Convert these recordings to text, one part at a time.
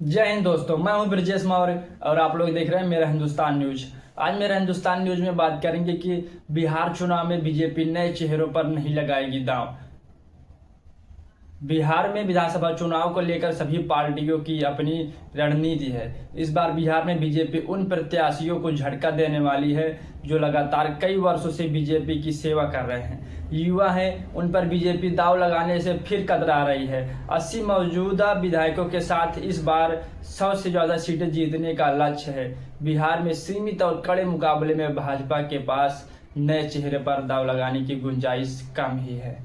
जय हिंद दोस्तों, मैं हूं ब्रजेश मौर्य और आप लोग देख रहे हैं मेरा हिंदुस्तान न्यूज। आज मेरा हिंदुस्तान न्यूज में बात करेंगे कि बिहार चुनाव में बीजेपी नए चेहरों पर नहीं लगाएगी दांव। बिहार में विधानसभा चुनाव को लेकर सभी पार्टियों की अपनी रणनीति है। इस बार बिहार में बीजेपी उन प्रत्याशियों को झटका देने वाली है जो लगातार कई वर्षों से बीजेपी की सेवा कर रहे हैं। युवा हैं, उन पर बीजेपी दांव लगाने से फिर कतरा रही है। 80 मौजूदा विधायकों के साथ इस बार 100 से ज़्यादा सीटें जीतने का लक्ष्य है। बिहार में सीमित और कड़े मुकाबले में भाजपा के पास नए चेहरे पर दांव लगाने की गुंजाइश कम ही है।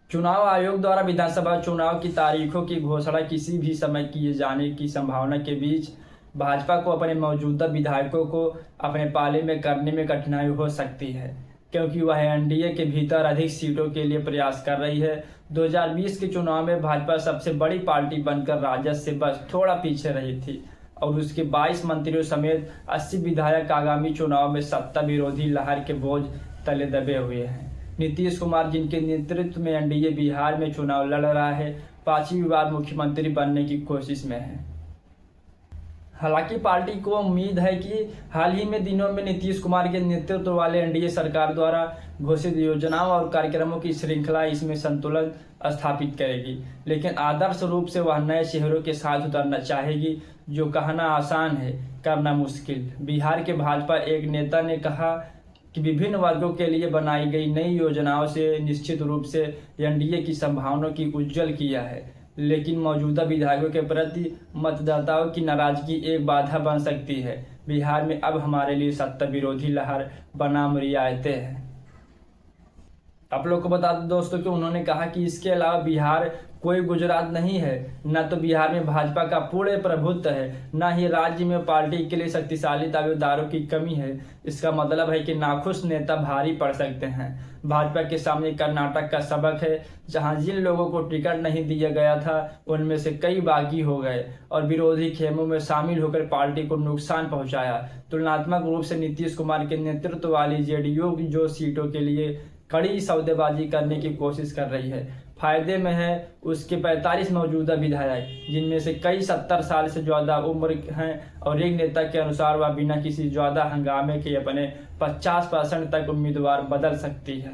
चुनाव आयोग द्वारा विधानसभा चुनाव की तारीखों की घोषणा किसी भी समय किए जाने की संभावना के बीच भाजपा को अपने मौजूदा विधायकों को अपने पाले में करने में कठिनाई हो सकती है, क्योंकि वह एनडीए के भीतर अधिक सीटों के लिए प्रयास कर रही है। 2020 के चुनाव में भाजपा सबसे बड़ी पार्टी बनकर राजद से बस थोड़ा पीछे रही थी और उसके 22 मंत्रियों समेत 80 विधायक आगामी चुनाव में सत्ता विरोधी लहर के बोझ तले दबे हुए हैं। नीतीश कुमार, जिनके नेतृत्व में एनडीए बिहार में चुनाव लड़ रहा है, 5वीं बार मुख्यमंत्री बनने की कोशिश में है। हालांकि पार्टी को उम्मीद है कि हाल ही में दिनों में नीतीश कुमार के नेतृत्व वाले एनडीए सरकार द्वारा घोषित योजनाओं और कार्यक्रमों की श्रृंखला इसमें संतुलन स्थापित करेगी, लेकिन आदर्श रूप से वह नए चेहरों के साथ उतरना चाहेगी, जो कहना आसान है, करना मुश्किल। बिहार के भाजपा एक नेता ने कहा कि विभिन्न वर्गों के लिए बनाई गई नई योजनाओं से निश्चित रूप से एनडीए की संभावनाओं की उज्जवल किया है, लेकिन मौजूदा विधायकों के प्रति मतदाताओं की नाराजगी एक बाधा बन सकती है। बिहार में अब हमारे लिए सत्ता विरोधी लहर बनाम रियायतें हैं। आप लोग को बता दें दोस्तों कि उन्होंने कहा कि इसके अलावा बिहार कोई गुजरात नहीं है। न तो बिहार में भाजपा का पूर्ण प्रभुत्व है, न ही राज्य में पार्टी के लिए शक्तिशाली दावेदारों की कमी है। इसका मतलब है कि नाखुश नेता भारी पड़ सकते हैं। भाजपा के सामने कर्नाटक का सबक है, जहां जिन लोगों को टिकट नहीं दिया गया था उनमें से कई बागी हो गए और विरोधी खेमों में शामिल होकर पार्टी को नुकसान पहुंचाया। तुलनात्मक रूप से नीतीश कुमार के नेतृत्व वाली जेडीयू जो सीटों के लिए कड़ी सौदेबाजी करने की कोशिश कर रही है, फायदे में है उसके 45 मौजूदा विधायक, जिनमें से कई 70 साल से ज़्यादा उम्र हैं और एक नेता के अनुसार वह बिना किसी ज़्यादा हंगामे के अपने 50% तक उम्मीदवार बदल सकती है।